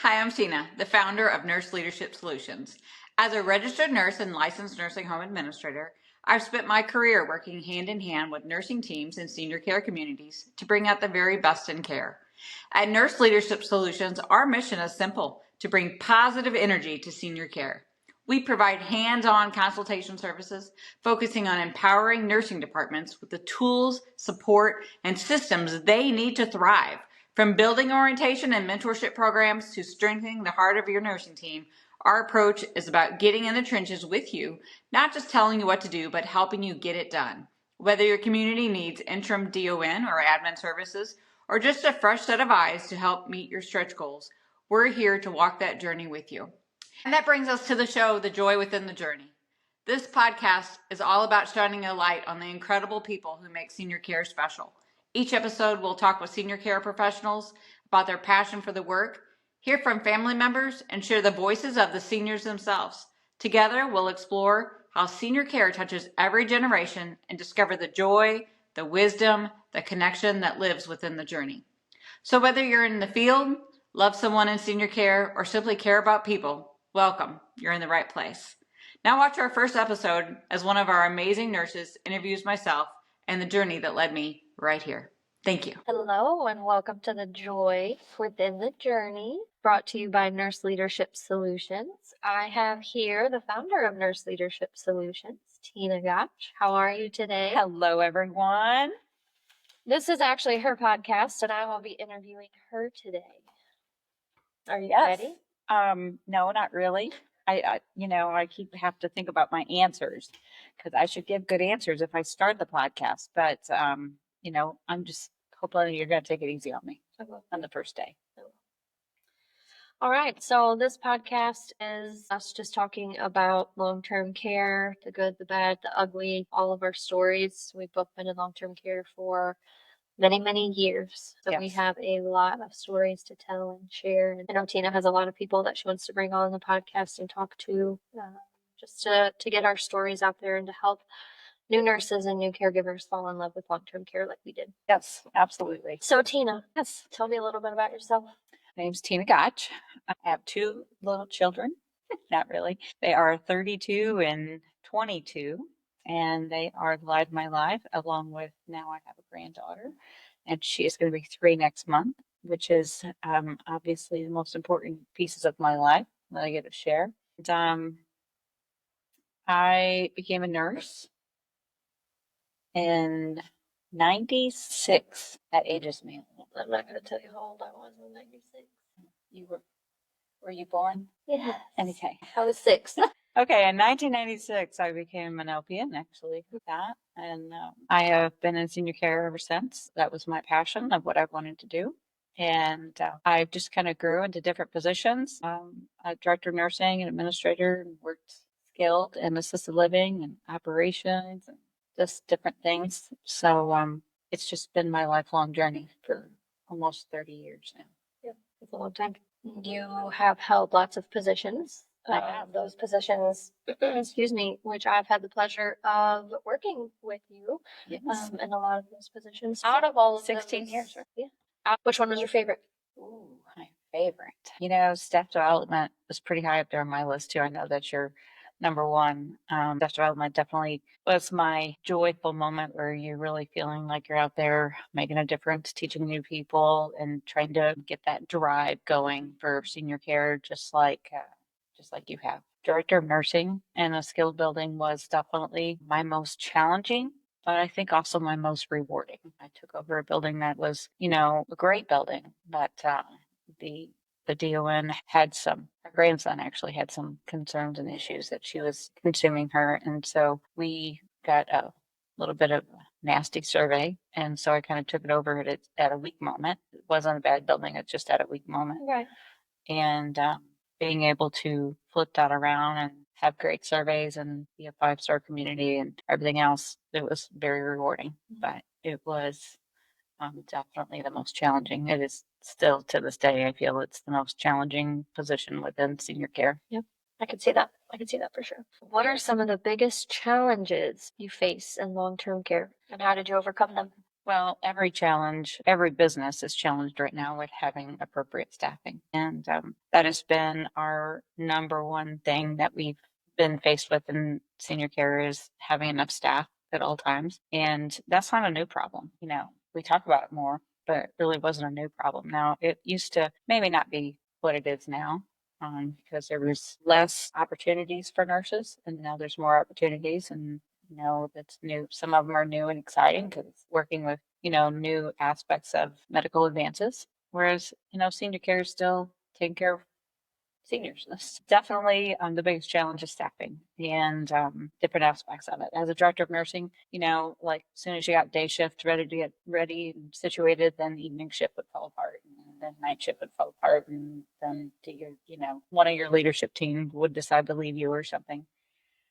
Hi, I'm Tina, the founder of Nurse Leadership Solutions. As a registered nurse and licensed nursing home administrator, I've spent my career working hand in hand with nursing teams and senior care communities to bring out the very best in care. At Nurse Leadership Solutions, our mission is simple: to bring positive energy to senior care. We provide hands-on consultation services focusing on empowering nursing departments with the tools, support, and systems they need to thrive. From building orientation and mentorship programs to strengthening the heart of your nursing team, our approach is about getting in the trenches with you, not just telling you what to do, but helping you get it done. Whether your community needs interim DON or admin services, or just a fresh set of eyes to help meet your stretch goals, we're here to walk that journey with you. And that brings us to the show, The Joy Within the Journey. This podcast is all about shining a light on the incredible people who make senior care special. Each episode, we'll talk with senior care professionals about their passion for the work, hear from family members, and share the voices of the seniors themselves. Together, we'll explore how senior care touches every generation and discover the joy, the wisdom, the connection that lives within the journey. So whether you're in the field, love someone in senior care, or simply care about people, welcome. You're in the right place. Now watch our first episode as one of our amazing nurses interviews myself and the journey that led me right here. Thank you. Hello and welcome to the Joy Within the Journey, brought to you by Nurse Leadership Solutions. I have here the founder of Nurse Leadership Solutions, Tina Gotsch. How are you today? Hello, everyone. This is actually her podcast, and I will be interviewing her today. Are you Yes. ready? No, not really. I have to think about my answers because I should give good answers if I start the podcast. But I'm just hoping you're going to take it easy on me on the first day. All right, so this podcast is us just talking about long-term care, the good, the bad, the ugly, all of our stories. We've both been in long-term care for many, many years. So we Yes. have a lot of stories to tell and share. And I know Tina has a lot of people that she wants to bring on the podcast and talk to, just to get our stories out there and to help new nurses and new caregivers fall in love with long-term care like we did. Yes, absolutely. So Tina, Yes. tell me a little bit about yourself. My name's Tina Gotch. I have two little children. Not really. They are 32 and 22, and they are the light of my life, along with now I have a granddaughter, and she is going to be 3 next month, which is obviously the most important pieces of my life that I get to share. And, I became a nurse in 96 at ages me. I'm not going to tell you how old I was in 96. Were you born? Yes. Okay. I was 6. Okay, in 1996, I became an LPN actually with that. And I have been in senior care ever since. That was my passion of what I wanted to do. And I just kind of grew into different positions. A director of nursing and administrator, and worked skilled and assisted living and operations and just different things. So it's just been my lifelong journey for almost 30 years now. Yeah, it's a long time. You have held lots of positions. I have. Those positions, excuse me, which I've had the pleasure of working with you Yes. in a lot of those positions. Out of all of 16 those, years. yeah. Which one was your favorite? Ooh, my favorite. Staff development was pretty high up there on my list too. I know that's your number one. Staff development definitely was my joyful moment where you're really feeling like you're out there making a difference, teaching new people, and trying to get that drive going for senior care, just like you have. Director of nursing and a skilled building was definitely my most challenging, but I think also my most rewarding. I took over a building that was, a great building, but the DON her grandson actually had some concerns and issues that she was consuming her. And so we got a little bit of a nasty survey. And so I kind of took it over at a weak moment. It wasn't a bad building. It's just at a weak moment. Right. And being able to flip that around and have great surveys and be a 5-star community and everything else, it was very rewarding. But it was definitely the most challenging. It is still to this day, I feel it's the most challenging position within senior care. Yep. I could see that. I could see that for sure. What are some of the biggest challenges you face in long-term care and how did you overcome them? Well, every challenge, every business is challenged right now with having appropriate staffing. And that has been our number one thing that we've been faced with in senior care is having enough staff at all times. And that's not a new problem. We talk about it more, but it really wasn't a new problem. Now, it used to maybe not be what it is now. Because there was less opportunities for nurses, and now there's more opportunities, and that's new. Some of them are new and exciting because working with, new aspects of medical advances. Whereas, senior care is still taking care of seniors. That's definitely the biggest challenge is staffing and different aspects of it. As a director of nursing, like as soon as you got day shift ready to get ready and situated, then evening shift would fall apart. And then night shift would fall apart. And then one of your leadership team would decide to leave you or something.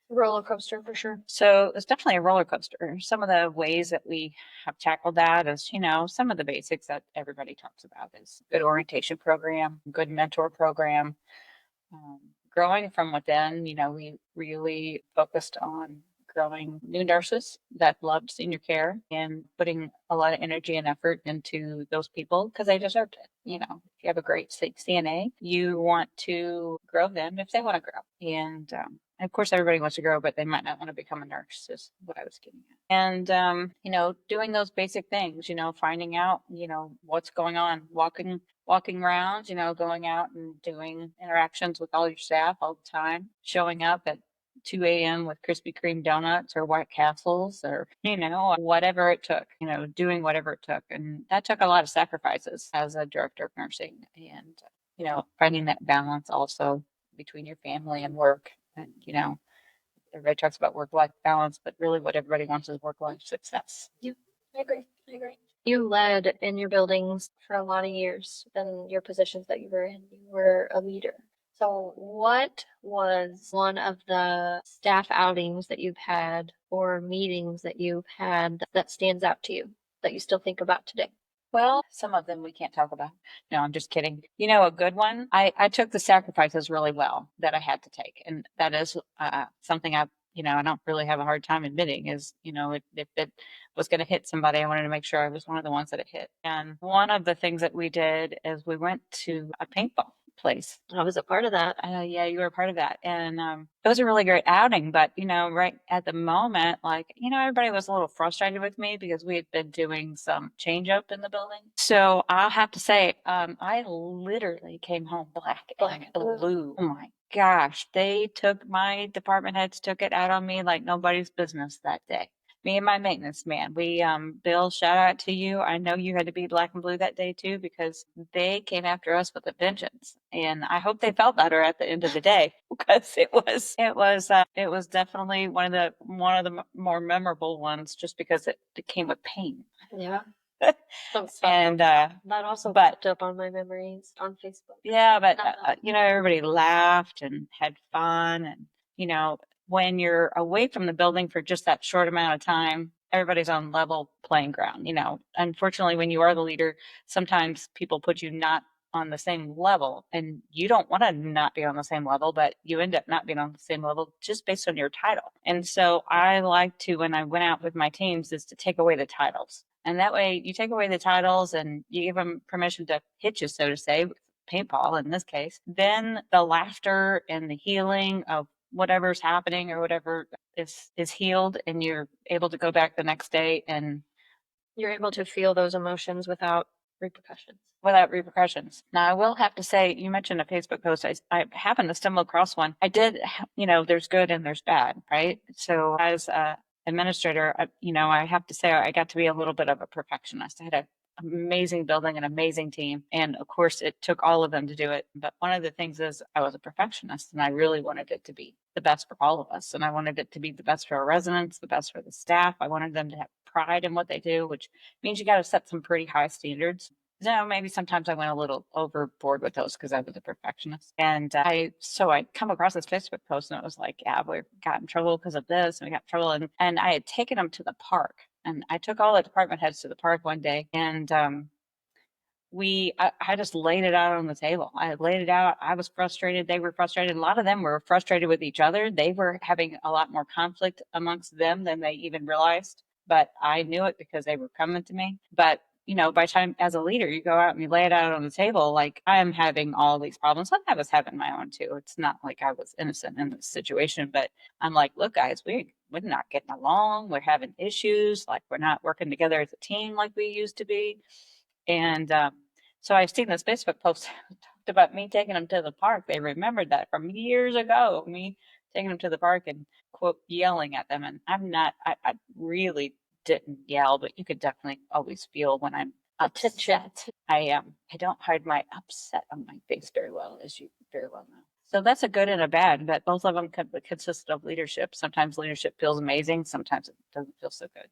Roller coaster for sure. So it's definitely a roller coaster. Some of the ways that we have tackled that is, some of the basics that everybody talks about is good orientation program, good mentor program. Growing from within, we really focused on growing new nurses that loved senior care and putting a lot of energy and effort into those people because they deserved it. If you have a great CNA, you want to grow them if they want to grow. And of course, everybody wants to grow, but they might not want to become a nurse, is what I was getting at. And, doing those basic things, finding out, what's going on, walking around, going out and doing interactions with all your staff all the time, showing up at 2 a.m. with Krispy Kreme donuts or White Castles or, whatever it took, doing whatever it took. And that took a lot of sacrifices as a director of nursing and, finding that balance also between your family and work. And, everybody talks about work-life balance, but really what everybody wants is work-life success. Yep, I agree. You led in your buildings for a lot of years in your positions that you were in. You were a leader. So what was one of the staff outings that you've had or meetings that you've had that stands out to you that you still think about today? Well, some of them we can't talk about. No, I'm just kidding. A good one. I took the sacrifices really well that I had to take. And that is something I don't really have a hard time admitting is, if it was going to hit somebody, I wanted to make sure I was one of the ones that it hit. And one of the things that we did is we went to a paintball place. I was a part of that. Yeah, you were a part of that. And it was a really great outing. But, right at the moment, everybody was a little frustrated with me because we had been doing some change up in the building. So I'll have to say, I literally came home black and blue. Oh my gosh. My department heads took it out on me like nobody's business that day. Me and my maintenance man. Bill, shout out to you. I know you had to be black and blue that day too because they came after us with a vengeance, and I hope they felt better at the end of the day because it was definitely one of the more memorable ones just because it came with pain. Yeah. And that also popped up on my memories on Facebook. Yeah, but everybody laughed and had fun, and when you're away from the building for just that short amount of time, everybody's on level playing ground. Unfortunately, when you are the leader, sometimes people put you not on the same level, and you don't want to not be on the same level, but you end up not being on the same level just based on your title. And so I like to, when I went out with my teams, is to take away the titles. And that way you take away the titles and you give them permission to hit you, so to say, with paintball in this case. Then the laughter and the healing of whatever's happening or whatever is healed, and you're able to go back the next day and you're able to feel those emotions without repercussions. Now, I will have to say, you mentioned a Facebook post. I happened to stumble across one. I did, there's good and there's bad, right? So as a administrator, I have to say I got to be a little bit of a perfectionist. I had an amazing building, an amazing team. And of course, it took all of them to do it. But one of the things is I was a perfectionist, and I really wanted it to be the best for all of us. And I wanted it to be the best for our residents, the best for the staff. I wanted them to have pride in what they do, which means you got to set some pretty high standards. Maybe sometimes I went a little overboard with those because I was a perfectionist. And I come across this Facebook post, and it was like, yeah, we got in trouble because of this, and we got in trouble. And I had taken them to the park, and I took all the department heads to the park one day, and I just laid it out on the table. I laid it out. I was frustrated. They were frustrated. A lot of them were frustrated with each other. They were having a lot more conflict amongst them than they even realized. but I knew it because they were coming to me. But by the time as a leader, you go out and you lay it out on the table, like I am having all these problems. I was having my own too. It's not like I was innocent in this situation, but I'm like, look, guys, we're not getting along. We're having issues. Like we're not working together as a team like we used to be. And so I've seen this Facebook post talked about me taking them to the park. They remembered that from years ago, me taking them to the park and quote yelling at them. And I really didn't yell, but you could definitely always feel when I'm upset. I don't hide my upset on my face very well, as you very well know. So that's a good and a bad, but both of them consist of leadership. Sometimes leadership feels amazing. Sometimes it doesn't feel so good.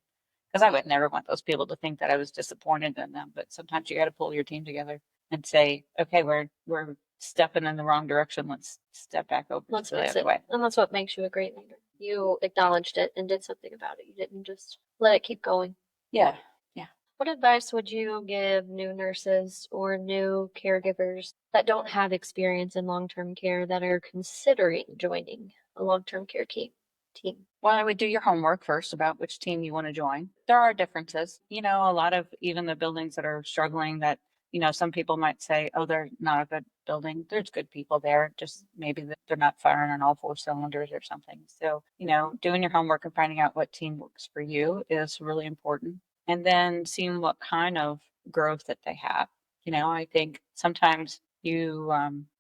Because I would never want those people to think that I was disappointed in them. But sometimes you got to pull your team together and say, okay, we're stepping in the wrong direction. Let's step back over Let's to the fix other it. way. And that's what makes you a great leader. You acknowledged it and did something about it. You didn't just let it keep going. Yeah. What advice would you give new nurses or new caregivers that don't have experience in long-term care that are considering joining a long-term care team? Well, I would do your homework first about which team you want to join. There are differences. A lot of even the buildings that are struggling that, some people might say, oh, they're not a good building. There's good people there. Just maybe that they're not firing on all four cylinders or something. So, doing your homework and finding out what team works for you is really important. And then seeing what kind of growth that they have. I think sometimes you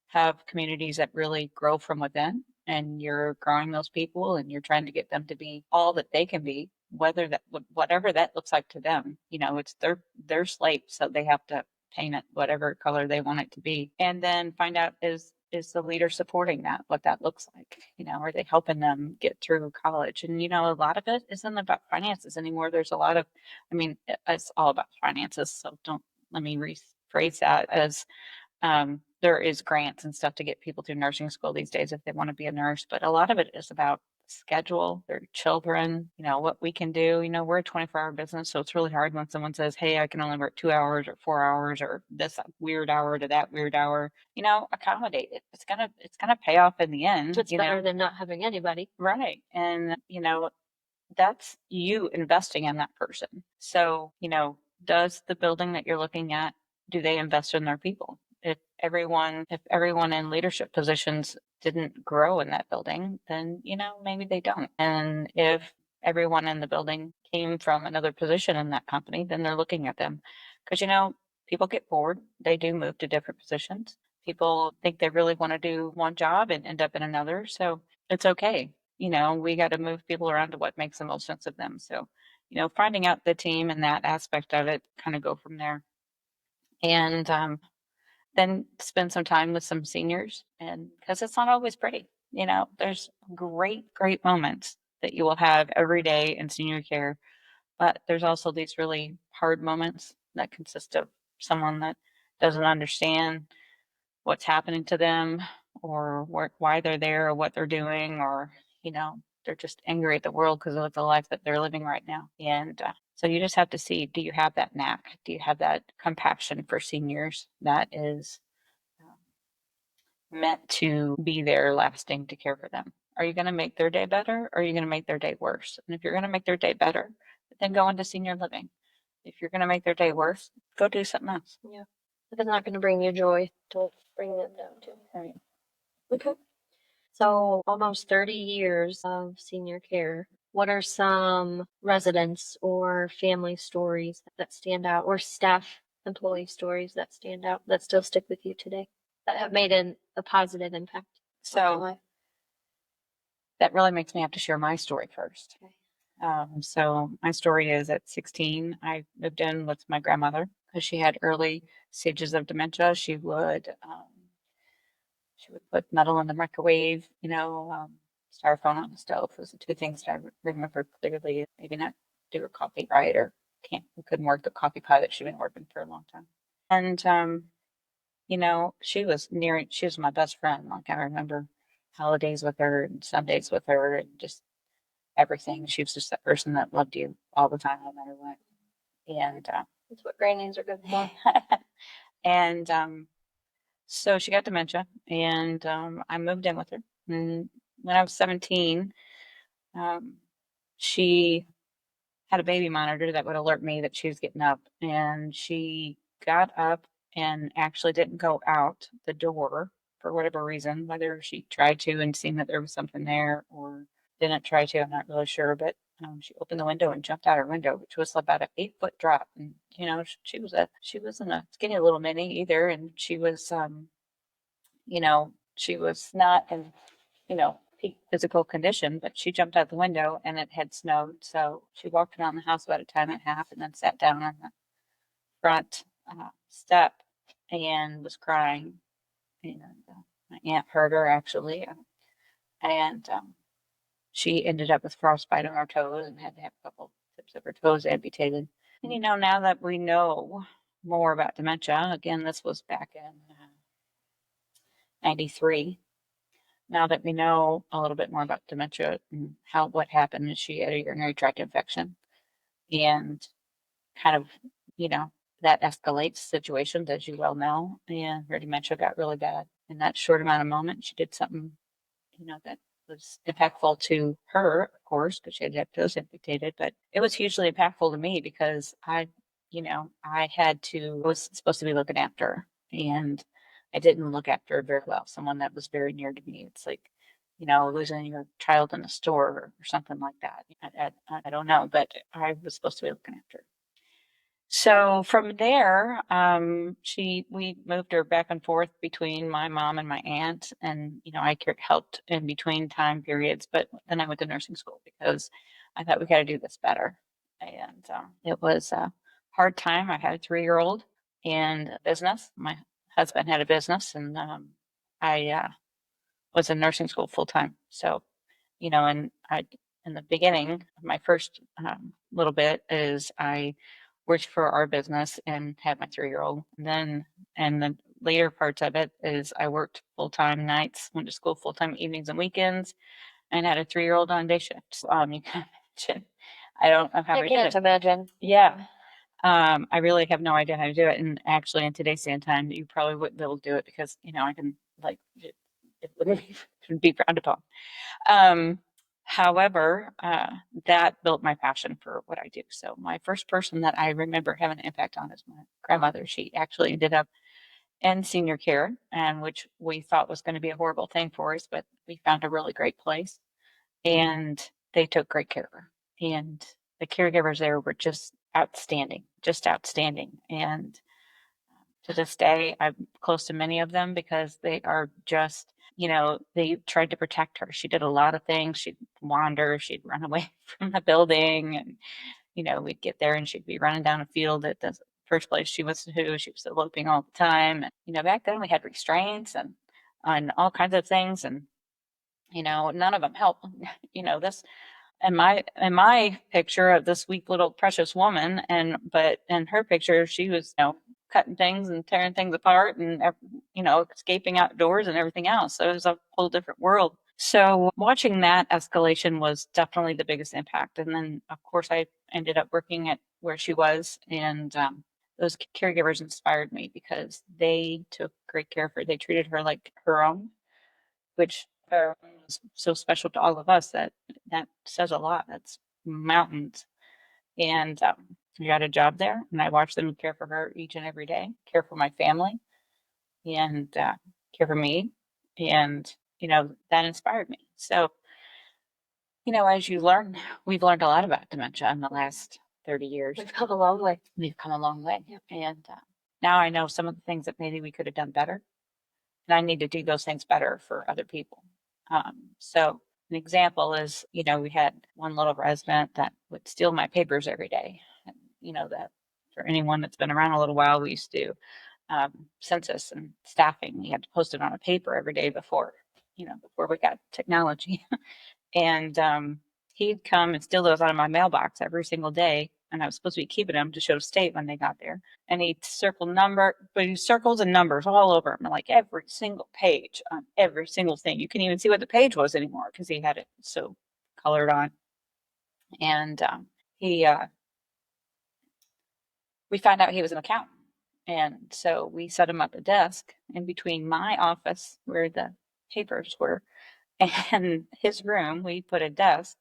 have communities that really grow from within and you're growing those people and you're trying to get them to be all that they can be, whatever that looks like to them. It's their slate, so they have to paint it whatever color they want it to be, and then find out is the leader supporting that, what that looks like. Are they helping them get through college? And a lot of it isn't about finances anymore. There's a lot of, it's all about finances, so don't let me rephrase that as there is grants and stuff to get people through nursing school these days if they want to be a nurse, but a lot of it is about schedule, their children, what we can do. We're a 24-hour business, so it's really hard when someone says, hey, I can only work 2 hours or 4 hours or this weird hour to that weird hour. Accommodate it. It's gonna pay off in the end. It's better than not having anybody. Right. And that's you investing in that person. So, does the building that you're looking at, do they invest in their people? If everyone in leadership positions didn't grow in that building, then, maybe they don't. And if everyone in the building came from another position in that company, then they're looking at them. Because, people get bored. They do move to different positions. People think they really want to do one job and end up in another. So it's okay. We got to move people around to what makes the most sense of them. So, finding out the team and that aspect of it, kind of go from there. And then spend some time with some seniors, and because it's not always pretty. There's great moments that you will have every day in senior care, but there's also these really hard moments that consist of someone that doesn't understand what's happening to them or why they're there or what they're doing, or they're just angry at the world because of the life that they're living right now. And so you just have to see, do you have that knack? Do you have that compassion for seniors that is meant to be there lasting to care for them? Are you going to make their day better, or are you going to make their day worse? And if you're going to make their day better, then go into senior living. If you're going to make their day worse, go do something else. Yeah. If it's not going to bring you joy, don't bring them down too. Right. Okay. So almost 30 years of senior care. What are some residents or family stories that stand out, or staff employee stories that stand out that still stick with you today, that have made a positive impact on your So life? that really makes me have to share my story first. Okay. So my story is at 16, I moved in with my grandmother because she had early stages of dementia. She would put metal in the microwave, styrofoam on the stove. Those are two things that I remember clearly. Maybe not do her coffee right, or couldn't work the coffee pot that she'd been working for a long time. And she was my best friend. Like I remember holidays with her and Sundays with her and just everything. She was just that person that loved you all the time, no matter what. And That's what grannies are good for. and so she got dementia, and I moved in with her. And when I was 17, she had a baby monitor that would alert me that she was getting up. And she got up and actually didn't go out the door for whatever reason, whether she tried to and seen that there was something there or didn't try to, I'm not really sure. But she opened the window and jumped out her window, which was about an 8-foot drop. And she wasn't a skinny little mini either, and she was she was not in peak physical condition, but she jumped out the window and it had snowed. So she walked around the house about a time and a half and then sat down on the front step and was crying. And my aunt heard her actually. And she ended up with frostbite on her toes and had to have a couple tips of her toes amputated. And now that we know more about dementia, again, this was back in 93. Now that we know a little bit more about dementia and what happened, is she had a urinary tract infection and kind of, that escalates situations, as you well know, and her dementia got really bad. In that short amount of moment, she did something, that was impactful to her, of course, because she had to have toes amputated, but it was hugely impactful to me because I was supposed to be looking after her, and I didn't look after her very well. Someone that was very near to me. It's like, losing your child in a store or something like that. I don't know, but I was supposed to be looking after her. So from there, we moved her back and forth between my mom and my aunt, and I helped in between time periods. But then I went to nursing school because I thought we got to do this better, and it was a hard time. I had a 3-year-old and a business. My husband had a business, and I was in nursing school full time. So and I in the beginning, my first little bit is I worked for our business and had my 3-year-old. And the later parts of it is I worked full-time nights, went to school full-time evenings and weekends, and had a 3-year-old on day shift. So, you can imagine. I don't know how I we did can't it. imagine. Yeah. I really have no idea how to do it. And actually, in today's day and time, you probably wouldn't be able to do it because, I can, it wouldn't be frowned upon. However, that built my passion for what I do. So my first person that I remember having an impact on is my grandmother. She actually ended up in senior care, and which we thought was going to be a horrible thing for us, but we found a really great place, and they took great care of her. And the caregivers there were just outstanding, just outstanding. And to this day, I'm close to many of them because they are just, they tried to protect her. She did a lot of things. She'd wander, she'd run away from the building, and, we'd get there and she'd be running down a field at the first place she was to. She was eloping all the time. And, back then we had restraints and on all kinds of things. And, none of them helped. This in my picture of this weak little precious woman, but in her picture she was cutting things and tearing things apart and escaping outdoors and everything else. So it was a whole different world. So watching that escalation was definitely the biggest impact. And then of course I ended up working at where she was, and those caregivers inspired me because they took great care of her. They treated her like her own, which was so special to all of us that says a lot. That's mountains. And I got a job there, and I watched them care for her each and every day, care for my family, and care for me. And, that inspired me. So, as we've learned a lot about dementia in the last 30 years. We've come a long way. We've come a long way. And now I know some of the things that maybe we could have done better. And I need to do those things better for other people. So an example is, we had one little resident that would steal my papers every day. And, that for anyone that's been around a little while, we used to census and staffing. We had to post it on a paper every day before we got technology. And he'd come and steal those out of my mailbox every single day. And I was supposed to be keeping them to show state when they got there. And he'd but he circles and numbers all over them, like every single page on every single thing. You couldn't even see what the page was anymore because he had it so colored on. And we found out he was an accountant. And so we set him up a desk in between my office where the papers were and his room. We put a desk,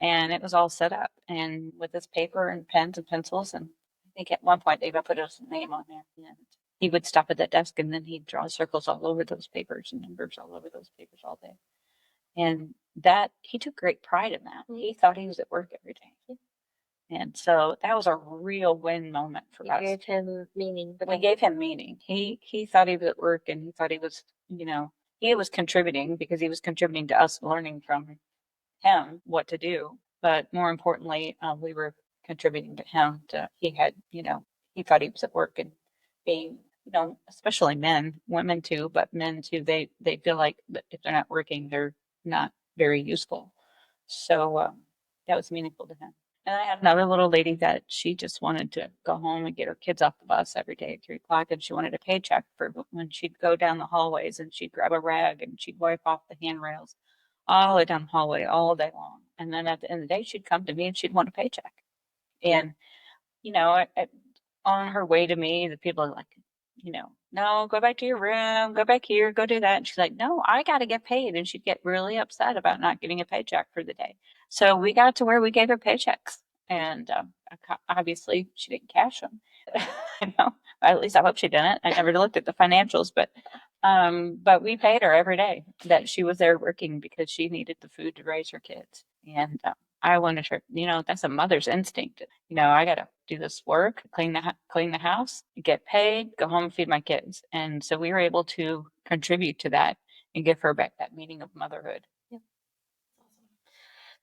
and it was all set up and with his paper and pens and pencils. And I think at one point they even put his name on there. And he would stop at that desk and then he'd draw circles all over those papers and numbers all over those papers all day. And that he took great pride in that. He thought he was at work every day. And so that was a real win moment for us. You gave him meaning. We gave him meaning. He thought he was at work and he thought he was, he was contributing because he was contributing to us learning from him what to do. But more importantly, we were contributing to him he had, he thought he was at work and being, especially men, women too, but men too, they feel like that if they're not working, they're not very useful. So that was meaningful to him. And I had another little lady that she just wanted to go home and get her kids off the bus every day at 3:00, and she wanted a paycheck for when she'd go down the hallways and she'd grab a rag and she'd wipe off the handrails all the way down the hallway all day long. And then at the end of the day, she'd come to me and she'd want a paycheck. And, on her way to me, the people are like, no, go back to your room, go back here, go do that. And she's like, no, I got to get paid. And she'd get really upset about not getting a paycheck for the day. So we got to where we gave her paychecks. And obviously, she didn't cash them. At least I hope she didn't. I never looked at the financials, but we paid her every day that she was there working because she needed the food to raise her kids. And I wanted her, that's a mother's instinct. I got to do this work, clean the house, get paid, go home and feed my kids. And so we were able to contribute to that and give her back that meaning of motherhood. Yep.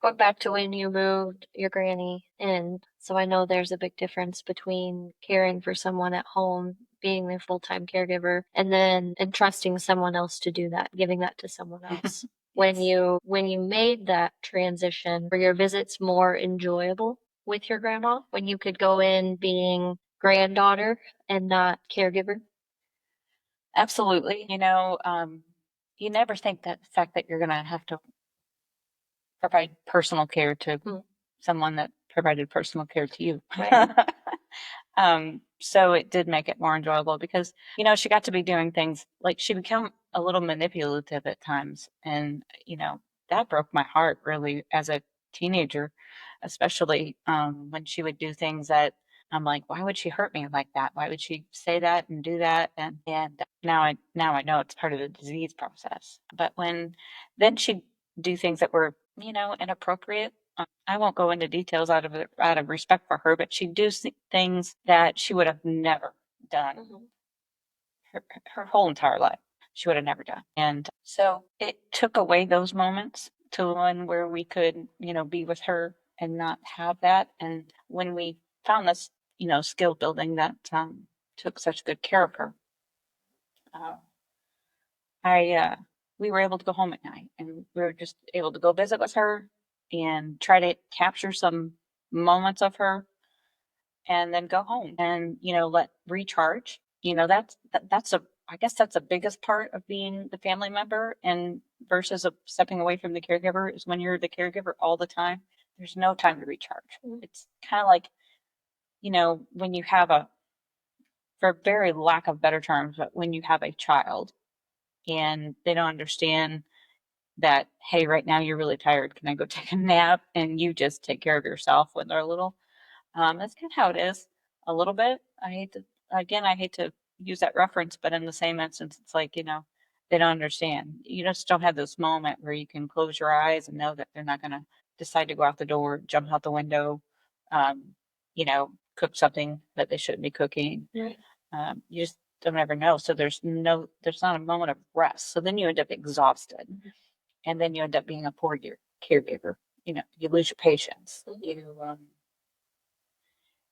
Going back to when you moved your granny in, so I know there's a big difference between caring for someone at home, being their full-time caregiver, and then entrusting someone else to do that, giving that to someone else. When you made that transition, were your visits more enjoyable with your grandma when you could go in being granddaughter and not caregiver? Absolutely. You never think that the fact that you're going to have to provide personal care to someone that provided personal care to you. Right. So it did make it more enjoyable because, she got to be doing things like she became a little manipulative at times. And, that broke my heart really as a teenager, especially when she would do things that I'm like, why would she hurt me like that? Why would she say that and do that? And now I know it's part of the disease process. But then she'd do things that were, inappropriate. I won't go into details out of respect for her, but she'd do things that she would have never done her whole entire life. She would have never done. And so it took away those moments to one where we could, be with her and not have that. And when we found this, skill building that took such good care of her, we were able to go home at night and we were just able to go visit with her and try to capture some moments of her and then go home and, let recharge. I guess that's the biggest part of being the family member and versus stepping away from the caregiver is when you're the caregiver all the time, there's no time to recharge. It's kind of like, when you have for very lack of better terms, but when you have a child and they don't understand that, hey, right now you're really tired. Can I go take a nap? And you just take care of yourself when they're little. That's kind of how it is a little bit. I hate to use that reference, but in the same instance, it's like, they don't understand. You just don't have this moment where you can close your eyes and know that they're not going to decide to go out the door, jump out the window, cook something that they shouldn't be cooking. Right. You just don't ever know. So there's not a moment of rest. So then you end up exhausted. And then you end up being a poor caregiver. You lose your patience.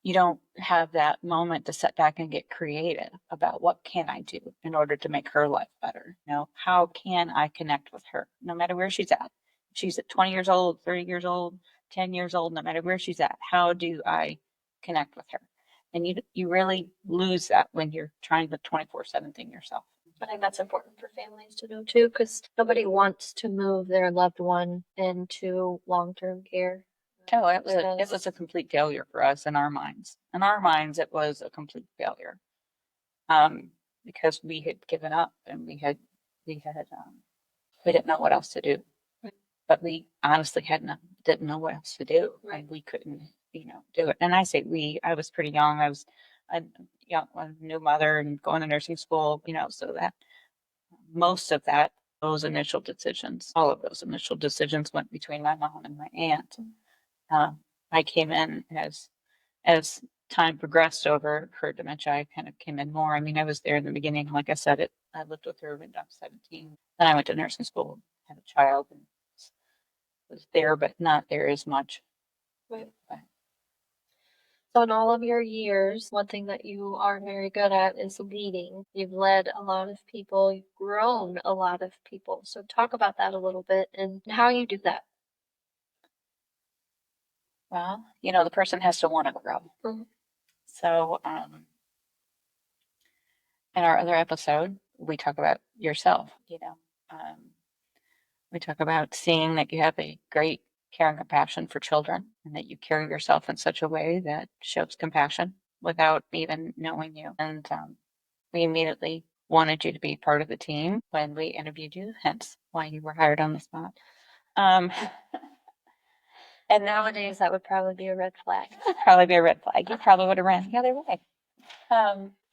You don't have that moment to sit back and get creative about what can I do in order to make her life better. How can I connect with her no matter where she's at? If she's at 20 years old, 30 years old, 10 years old, no matter where she's at, how do I connect with her? And you really lose that when you're trying the 24/7 thing yourself. I think that's important for families to know too, because nobody wants to move their loved one into long-term care. Oh, it was a complete failure for us in our minds. In our minds, it was a complete failure because we had given up and we didn't know what else to do. But we honestly had didn't know what else to do. Right. And we couldn't, do it. And I say I was pretty young. I was a new mother and going to nursing school, so that most of those initial decisions, all of those initial decisions went between my mom and my aunt. I came in as time progressed over her dementia, I kind of came in more. I mean, I was there in the beginning. Like I said, I lived with her when I was 17. Then I went to nursing school, had a child, and was there, but not there as much. Right. But So in all of your years, one thing that you are very good at is leading. You've led a lot of people, you've grown a lot of people. So talk about that a little bit and how you do that. well, the person has to want to grow. Mhm. So, in our other episode, we talk about yourself. We talk about seeing that you have a great care and compassion for children and that you carry yourself in such a way that shows compassion without even knowing you. And we immediately wanted you to be part of the team when we interviewed you, hence why you were hired on the spot. Um, and Nowadays, that would probably be a red flag. probably be a red flag. You probably would have ran the other way.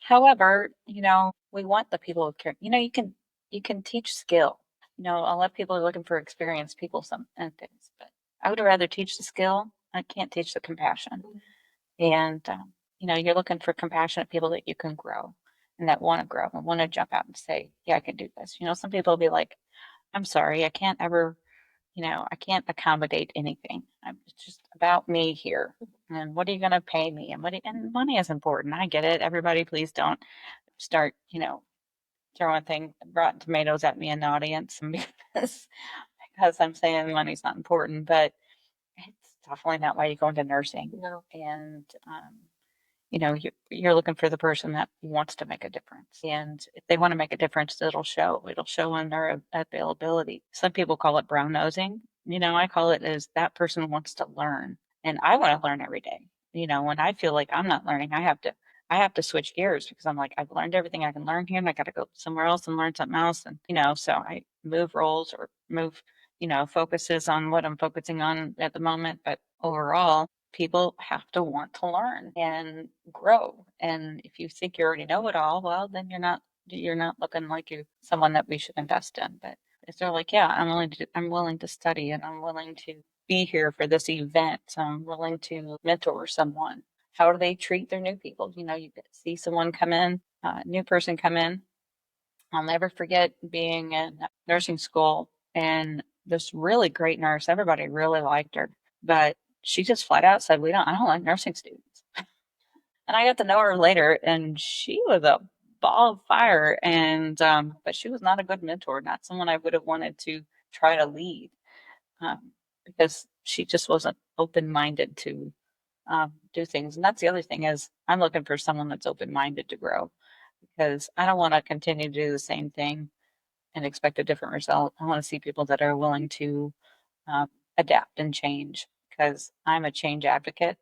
However, we want the people who care. You can teach skill. A lot of people are looking for experienced people and things, but I would rather teach the skill. I can't teach the compassion. And you're looking for compassionate people that you can grow and that want to grow and want to jump out and say, "Yeah, I can do this." Some people will be like, "I'm sorry, I can't ever." I can't accommodate anything. It's just about me here. And what are you going to pay me? And money is important. I get it. Everybody, please don't start, throwing rotten tomatoes at me in the audience because I'm saying money's not important, but it's definitely not why you go into nursing. No. And, you're looking for the person that wants to make a difference. And if they want to make a difference, it'll show. It'll show in their availability. Some people call it brown nosing. I call it as that person wants to learn. And I want to learn every day. When I feel like I'm not learning, I have to switch gears because I'm like, I've learned everything I can learn here and I got to go somewhere else and learn something else. And, so I move roles or move, focuses on what I'm focusing on at the moment. But overall, people have to want to learn and grow. And if you think you already know it all, well, then you're not looking like you someone that we should invest in. But if they're like, yeah, I'm willing to study and I'm willing to be here for this event. I'm willing to mentor someone. How do they treat their new people? You see someone come in, new person come in. I'll never forget being in nursing school and this really great nurse. Everybody really liked her, but she just flat out said, I don't like nursing students. And I got to know her later and she was a ball of fire. And, but she was not a good mentor, not someone I would have wanted to try to lead, because she just wasn't open-minded to, do things. And that's the other thing is I'm looking for someone that's open-minded to grow because I don't want to continue to do the same thing and expect a different result. I want to see people that are willing to um, adapt and change because I'm a change advocate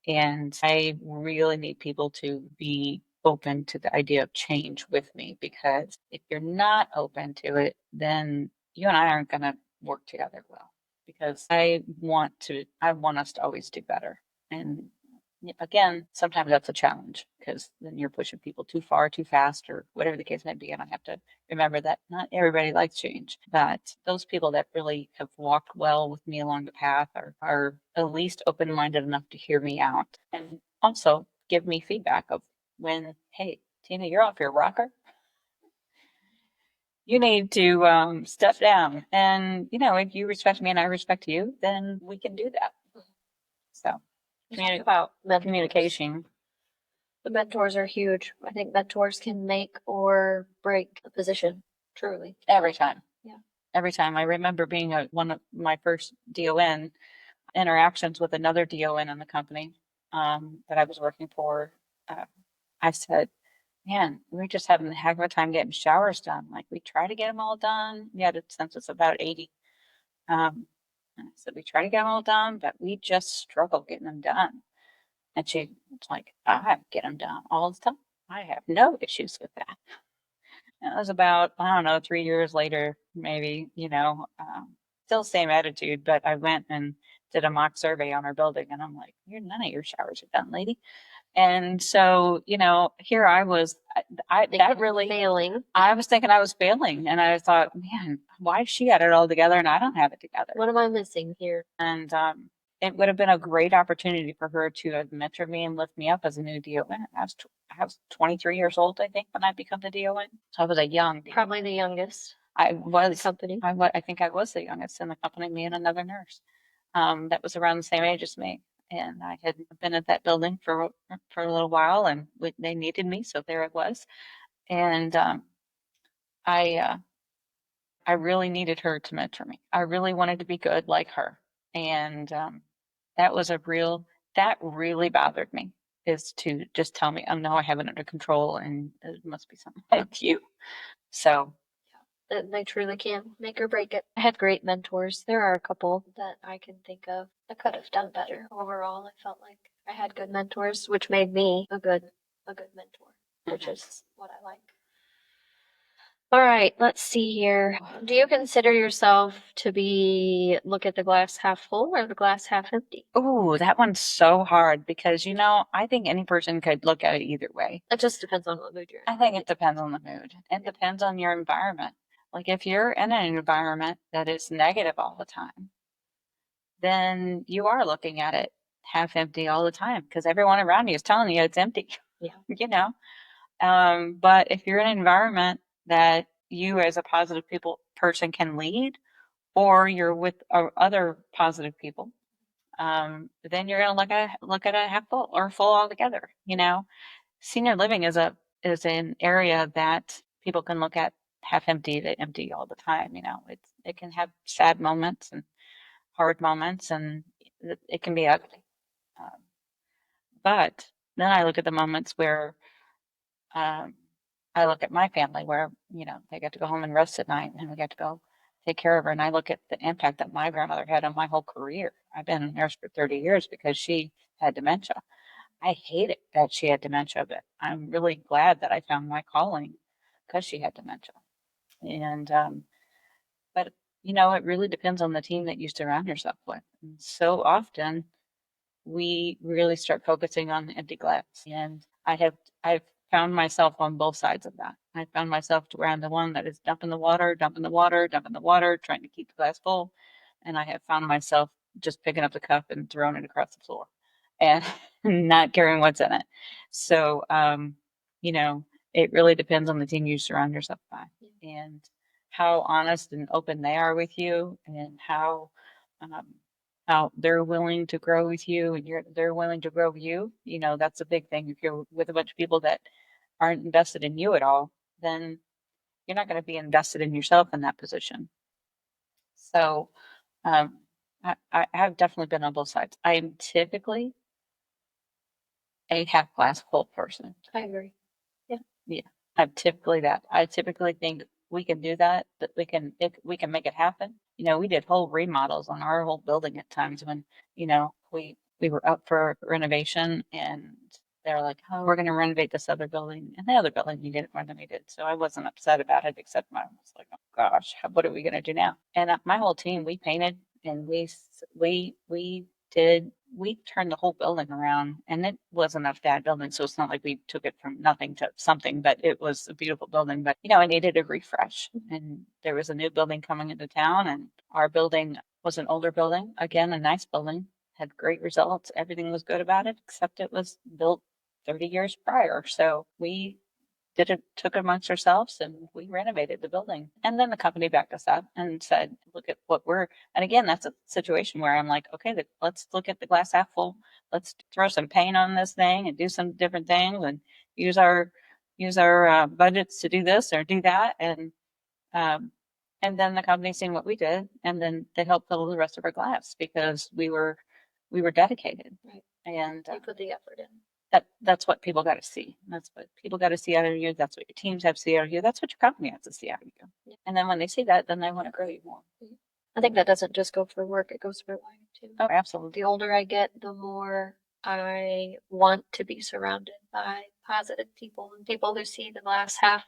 and I really need people to be open to the idea of change with me because if you're not open to it, then you and I aren't going to work together well because I want us to always do better. And again, sometimes that's a challenge because then you're pushing people too far, too fast, or whatever the case may be. And I have to remember that not everybody likes change, but those people that really have walked well with me along the path are at least open minded enough to hear me out and also give me feedback of when, hey, Tina, you're off your rocker. You need to step down. And, if you respect me and I respect you, then we can do that. So, Talk about mentors. communication. The mentors are huge. I think mentors can make or break a position, truly. Every time. Yeah. Every time. I remember being one of my first DON interactions with another DON in the company that I was working for. I said, man, we're just having a heck of a time getting showers done. Like we try to get them all done. Yeah, since it's about 80. And I said, we try to get them all done, but we just struggle getting them done. And she was like, I get them done all the time. I have no issues with that. And it was about, I don't know, 3 years later, maybe, still same attitude, but I went and did a mock survey on our building, and I'm like, none of your showers are done, lady. And so, here I was, that really, failing. I was thinking I was failing. And I thought, man, why she had it all together and I don't have it together? What am I missing here? And it would have been a great opportunity for her to have mentored me and lift me up as a new DON. I was 23 years old, I think, when I became the DON. So I was a young DON. Probably the youngest I in the was, company. I think I was the youngest in the company, me and another nurse that was around the same age as me. And I had been at that building for a little while, and they needed me, so there it was. And I I really needed her to mentor me. I really wanted to be good like her, and that was that really bothered me. Is to just tell me, oh no, I have it under control, and it must be something with you. So They truly can make or break it. I had great mentors. There are a couple that I can think of. I could have done better. Overall, I felt like I had good mentors, which made me a good mentor, which is what I like. All right, let's see here. Do you consider yourself to look at the glass half full or the glass half empty? oh, that one's so hard because I think any person could look at it either way. It just depends on what mood you're in. I think it depends on the mood. It depends on your environment. Like if you're in an environment that is negative all the time, then you are looking at it half empty all the time because everyone around you is telling you it's empty. Yeah. But if you're in an environment that you as a positive person can lead, or you're with other positive people, then you're going to look at a half full or full altogether. Senior living is an area that people can look at half empty to empty all the time. It can have sad moments and hard moments, and it can be ugly. Um, but then I look at the moments where um, I look at my family where they get to go home and rest at night, and we get to go take care of her. And I look at the impact that my grandmother had on my whole career. I've been a nurse for 30 years because she had dementia. I hate it that she had dementia, but I'm really glad that I found my calling because she had dementia. And but it really depends on the team that you surround yourself with. And so often we really start focusing on the empty glass. And I've found myself on both sides of that. I found myself where I'm the one that is dumping the water, trying to keep the glass full. And I have found myself just picking up the cup and throwing it across the floor and not caring what's in it. So, it really depends on the team you surround yourself by and how honest and open they are with you and um, how they're willing to grow with you and they're willing to grow with you. That's a big thing. If you're with a bunch of people that aren't invested in you at all, then you're not going to be invested in yourself in that position. So I have definitely been on both sides. I am typically a half glass full person. I agree. Yeah, I'm typically that. I typically think we can do that we can make it happen. We did whole remodels on our whole building at times when, we were up for renovation and they're like, oh, we're going to renovate this other building, and the other building needed renovated. So I wasn't upset about it, except I was like, oh gosh, what are we going to do now? And my whole team, we painted and we turned the whole building around, and it wasn't a bad building. So it's not like we took it from nothing to something, but it was a beautiful building. But, it needed a refresh. And there was a new building coming into town, and our building was an older building. Again, a nice building, had great results. Everything was good about it, except it was built 30 years prior. So we took it amongst ourselves and we renovated the building. And then the company backed us up and said, look at and again, that's a situation where I'm like, okay, let's look at the glass half full. Let's throw some paint on this thing and do some different things and use our budgets to do this or do that. And then the company seen what we did, and then they helped fill the rest of our glass because we were dedicated. Right. And you put the effort in. That's what people got to see. That's what people got to see out of you. That's what your teams have to see out of you. That's what your company has to see out of you. Yeah. And then when they see that, then they want to grow you more. I think that doesn't just go for work, it goes for life too. Oh, absolutely. The older I get, the more I want to be surrounded by positive people and people who see the glass half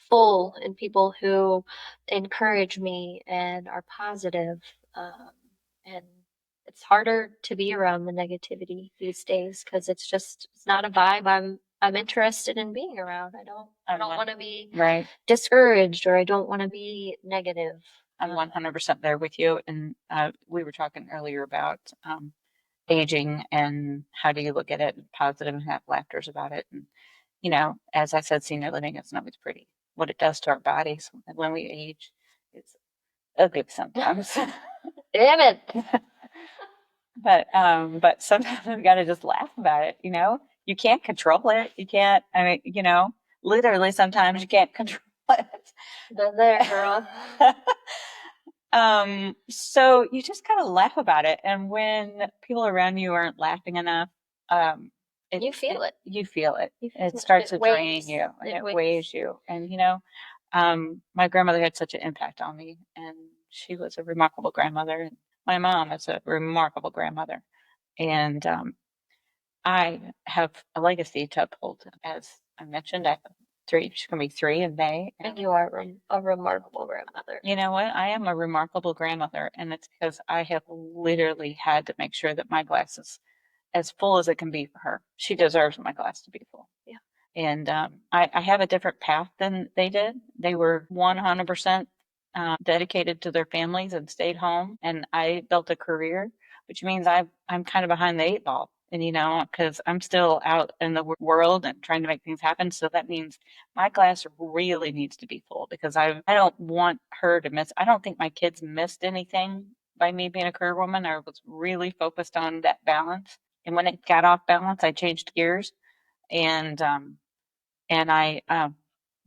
full and people who encourage me and are positive. And it's harder to be around the negativity these days because it's not a vibe I'm interested in being around. I don't want to be Right. discouraged, or I don't want to be negative. I'm 100% there with you. And we were talking earlier about aging and how do you look at it positive and have laughters about it. And, you know, as I said, senior living is not always pretty. What it does to our bodies when we age, it's ugly sometimes. Damn it. But sometimes we got to just laugh about it. You know, you can't control it. You can't. I mean, you know, literally sometimes you can't control it. Been there, girl. So you just kind of laugh about it, and when people around you aren't laughing enough, You feel it. You feel it. You feel It it. starts It to drain weighs. you, and It it weighs. weighs you. And you know, my grandmother had such an impact on me, and she was a remarkable grandmother. And my mom is a remarkable grandmother, and I have a legacy to uphold. As I mentioned, I have three. She's going to be 3 in May. And you are a remarkable grandmother. You know what? I am a remarkable grandmother, and it's because I have literally had to make sure that my glass is as full as it can be for her. She deserves my glass to be full. Yeah. And I have a different path than they did. They were 100% dedicated to their families and stayed home. And I built a career, which means I'm kind of behind the 8 ball. And, you know, because I'm still out in the world and trying to make things happen. So that means my glass really needs to be full because I don't want her to miss. I don't think my kids missed anything by me being a career woman. I was really focused on that balance. And when it got off balance, I changed gears and I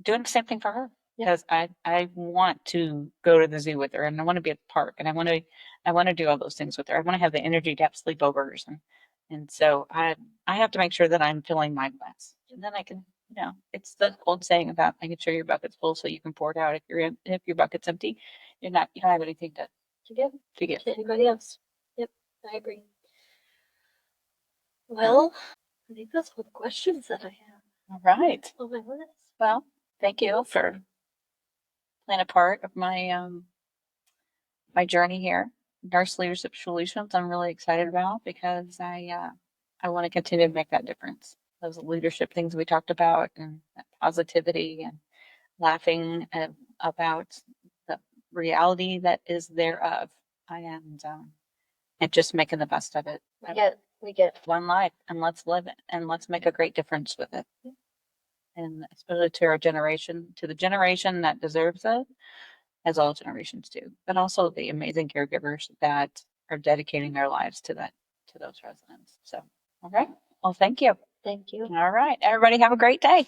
doing the same thing for her because I want to go to the zoo with her and I want to be at the park and I want to do all those things with her. I want to have the energy to have sleepovers and so I have to make sure that I'm filling my glass and then I can, you know, it's the old saying about making sure your bucket's full so you can pour it out. If your bucket's empty, you don't have anything To give to give. to anybody else. Yep, I agree. Well, I think that's all the questions that I have All right. on my list. Well, thank you for playing a part of my journey here. Nurse Leadership Solutions, I'm really excited about because I want to continue to make that difference. Those leadership things we talked about and that positivity and laughing about the reality that is thereof and just making the best of it. We get One life and let's live it and let's make a great difference with it. And especially to our generation, to the generation that deserves it, as all generations do, but also the amazing caregivers that are dedicating their lives to those residents. So, all right. Well, thank you. Thank you. All right. Everybody have a great day.